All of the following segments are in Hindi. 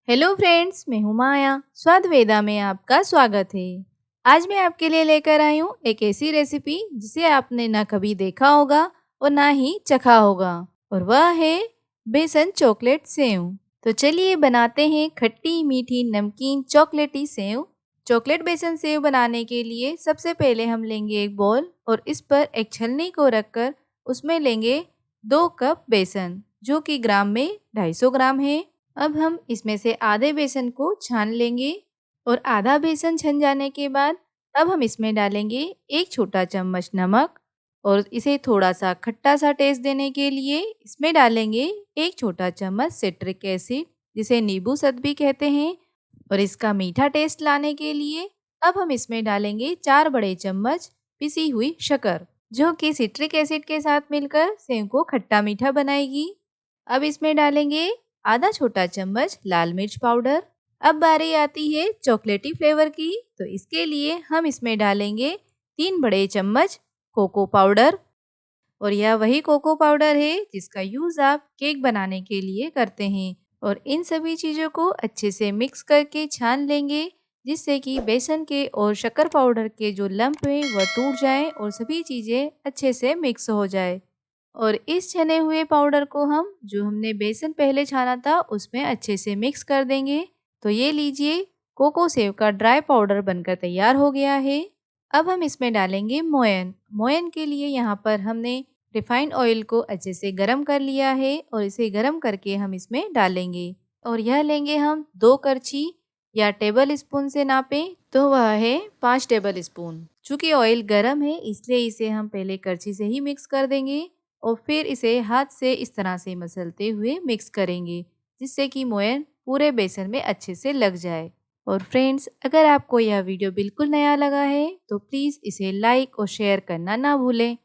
हेलो फ्रेंड्स, मैं हूँ माया। स्वादवेदा में आपका स्वागत है। आज मैं आपके लिए लेकर आई हूँ एक ऐसी रेसिपी जिसे आपने ना कभी देखा होगा और ना ही चखा होगा, और वह है बेसन चॉकलेट सेव। तो चलिए बनाते हैं खट्टी मीठी नमकीन चॉकलेटी सेव। चॉकलेट बेसन सेव बनाने के लिए सबसे पहले हम लेंगे एक बॉल और इस पर एक छलनी को रखकर उसमें लेंगे 2 कप बेसन, जो कि ग्राम में 250 ग्राम है। अब हम इसमें से आधे बेसन को छान लेंगे और आधा बेसन छन जाने के बाद अब हम इसमें डालेंगे 1 छोटा चम्मच नमक, और इसे थोड़ा सा खट्टा सा टेस्ट देने के लिए इसमें डालेंगे 1 छोटा चम्मच सिट्रिक एसिड, जिसे नींबू सद भी कहते हैं। और इसका मीठा टेस्ट लाने के लिए अब हम इसमें डालेंगे 4 बड़े चम्मच पिसी हुई शक्कर, जो कि सिट्रिक एसिड के साथ मिलकर सेव को खट्टा मीठा बनाएगी। अब इसमें डालेंगे ½ छोटा चम्मच लाल मिर्च पाउडर। अब बारी आती है चॉकलेटी फ्लेवर की, तो इसके लिए हम इसमें डालेंगे 3 बड़े चम्मच कोको पाउडर। और यह वही कोको पाउडर है जिसका यूज़ आप केक बनाने के लिए करते हैं। और इन सभी चीज़ों को अच्छे से मिक्स करके छान लेंगे, जिससे कि बेसन के और शक्कर पाउडर के जो लम्प है वह टूट जाए और सभी चीज़ें अच्छे से मिक्स हो जाए। और इस छने हुए पाउडर को हम जो हमने बेसन पहले छाना था उसमें अच्छे से मिक्स कर देंगे। तो ये लीजिए, कोको सेव का ड्राई पाउडर बनकर तैयार हो गया है। अब हम इसमें डालेंगे मोयन। मोयन के लिए यहाँ पर हमने रिफाइंड ऑयल को अच्छे से गरम कर लिया है और इसे गरम करके हम इसमें डालेंगे। और यह लेंगे हम 2 करछी, या टेबल स्पून से नापें तो वह है 5 टेबल स्पून। चूँकि ऑयल गरम है इसलिए इसे हम पहले करछी से ही मिक्स कर देंगे और फिर इसे हाथ से इस तरह से मसलते हुए मिक्स करेंगे, जिससे कि मोयन पूरे बेसन में अच्छे से लग जाए। और फ्रेंड्स, अगर आपको यह वीडियो बिल्कुल नया लगा है तो प्लीज़ इसे लाइक और शेयर करना ना भूलें।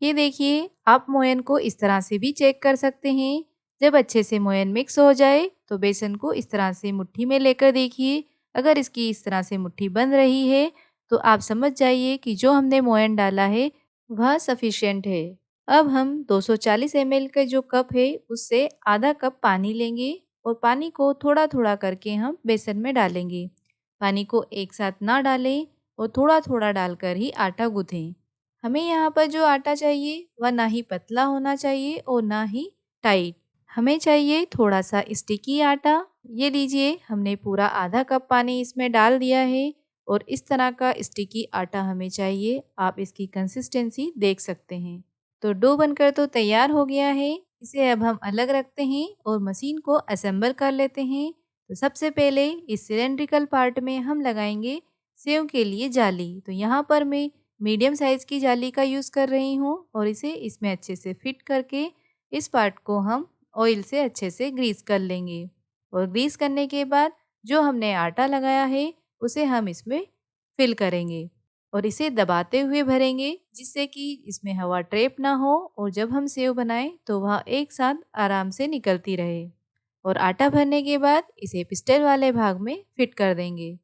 ये देखिए, आप मोयन को इस तरह से भी चेक कर सकते हैं। जब अच्छे से मोयन मिक्स हो जाए तो बेसन को इस तरह से मुट्ठी में लेकर देखिए। अगर इसकी इस तरह से मुट्ठी बन रही है तो आप समझ जाइए कि जो हमने मोयन डाला है वह सफिशिएंट है। अब हम 240 ml का जो कप है उससे आधा कप पानी लेंगे और पानी को थोड़ा थोड़ा करके हम बेसन में डालेंगे। पानी को एक साथ ना डालें और थोड़ा थोड़ा डालकर ही आटा गूँथें। हमें यहाँ पर जो आटा चाहिए वह ना ही पतला होना चाहिए और ना ही टाइट। हमें चाहिए थोड़ा सा स्टिकी आटा। ये लीजिए, हमने पूरा आधा कप पानी इसमें डाल दिया है और इस तरह का स्टिकी आटा हमें चाहिए। आप इसकी कंसिस्टेंसी देख सकते हैं। तो डो बनकर तो तैयार हो गया है। इसे अब हम अलग रखते हैं और मशीन को असेंबल कर लेते हैं। तो सबसे पहले इस सिलेंड्रिकल पार्ट में हम लगाएंगे सेव के लिए जाली। तो यहाँ पर मैं मीडियम साइज़ की जाली का यूज़ कर रही हूँ और इसे इसमें अच्छे से फिट करके इस पार्ट को हम ऑयल से अच्छे से ग्रीस कर लेंगे। और ग्रीस करने के बाद जो हमने आटा लगाया है उसे हम इसमें फिल करेंगे और इसे दबाते हुए भरेंगे, जिससे कि इसमें हवा ट्रैप ना हो और जब हम सेव बनाएं तो वह एक साथ आराम से निकलती रहे। और आटा भरने के बाद इसे पिस्टल वाले भाग में फिट कर देंगे।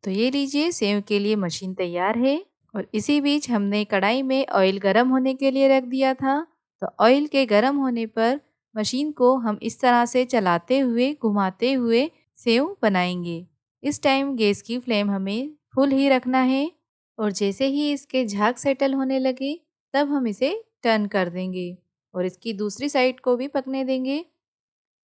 तो ये लीजिए, सेव के लिए मशीन तैयार है। और इसी बीच हमने कढ़ाई में ऑयल गरम होने के लिए रख दिया था। तो ऑयल के गरम होने पर मशीन को हम इस तरह से चलाते हुए घुमाते हुए सेव बनाएंगे। इस टाइम गैस की फ्लेम हमें फुल ही रखना है और जैसे ही इसके झाग सेटल होने लगे तब हम इसे टर्न कर देंगे और इसकी दूसरी साइड को भी पकने देंगे।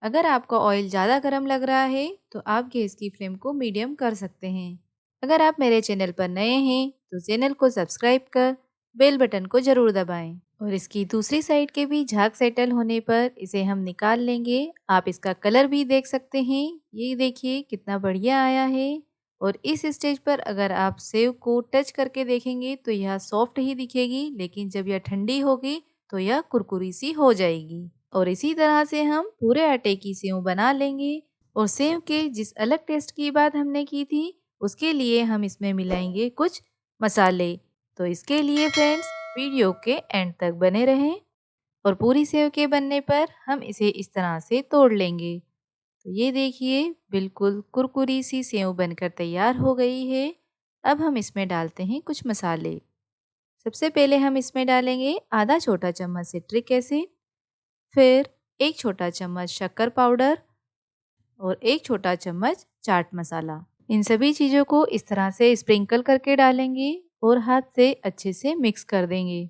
अगर आपका ऑयल ज़्यादा गर्म लग रहा है तो आप गैस की फ्लेम को मीडियम कर सकते हैं। अगर आप मेरे चैनल पर नए हैं तो चैनल को सब्सक्राइब कर बेल बटन को ज़रूर दबाएं। और इसकी दूसरी साइड के भी झाग सेटल होने पर इसे हम निकाल लेंगे। आप इसका कलर भी देख सकते हैं। ये देखिए कितना बढ़िया आया है। और इस स्टेज पर अगर आप सेव को टच करके देखेंगे तो यह सॉफ्ट ही दिखेगी, लेकिन जब यह ठंडी होगी तो यह कुरकुरी सी हो जाएगी। और इसी तरह से हम पूरे आटे की सेव बना लेंगे। और सेव के जिस अलग टेस्ट की बात हमने की थी उसके लिए हम इसमें मिलाएंगे कुछ मसाले। तो इसके लिए फ्रेंड्स, वीडियो के एंड तक बने रहें। और पूरी सेव के बनने पर हम इसे इस तरह से तोड़ लेंगे। तो ये देखिए, बिल्कुल कुरकुरी सी सेव बनकर तैयार हो गई है। अब हम इसमें डालते हैं कुछ मसाले। सबसे पहले हम इसमें डालेंगे आधा छोटा चम्मच सिट्रिक एसिड, फिर 1 छोटा चम्मच शक्कर पाउडर, और 1 छोटा चम्मच चाट मसाला। इन सभी चीज़ों को इस तरह से स्प्रिंकल करके डालेंगे और हाथ से अच्छे से मिक्स कर देंगे।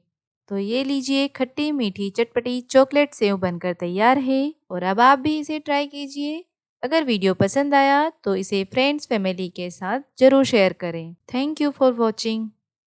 तो ये लीजिए, खट्टी मीठी चटपटी चॉकलेट सेव बनकर तैयार है और अब आप भी इसे ट्राई कीजिए। अगर वीडियो पसंद आया तो इसे फ्रेंड्स फैमिली के साथ ज़रूर शेयर करें। Thank you for watching.